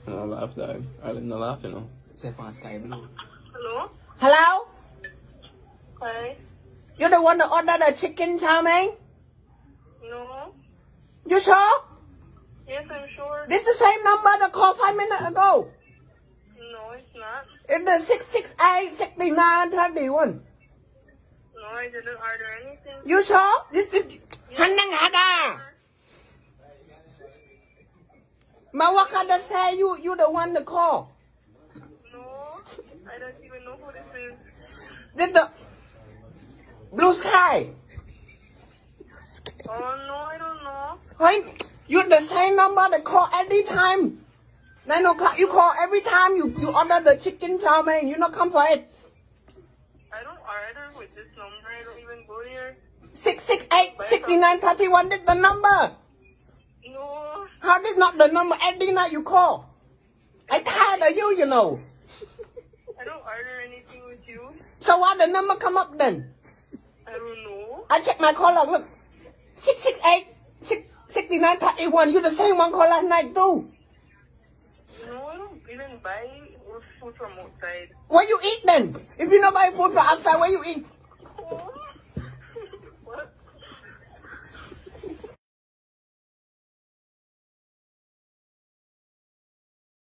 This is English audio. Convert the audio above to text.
No laugh though. I didn't laugh, you know. Say for Skype. Hello? Hello? Hi. You're the one that ordered the chicken chow mein? No. You sure? Yes, I'm sure. This is the same number that called 5 minutes ago. No, it's not. It's the 668-6931. No, I didn't order anything. You sure? This is... Mawakada say you the one to call. No, I don't even know who this is. This the Blue Sky. Oh, no, I don't know. Hey, you the same number that call every time. 9 o'clock, you call every time you order the chicken chow mein. You not come for it. I don't order with this number. I don't even go here. 668-6931. This the number. No. How this not the number every night you call? I tired of you, you know. I don't order anything with you. So why the number come up then? I don't know. I check my call log. Look, 668-6931. You the same one call last night too. No, I don't even buy food from outside. Where you eat then? If you not buy food from outside, where you eat?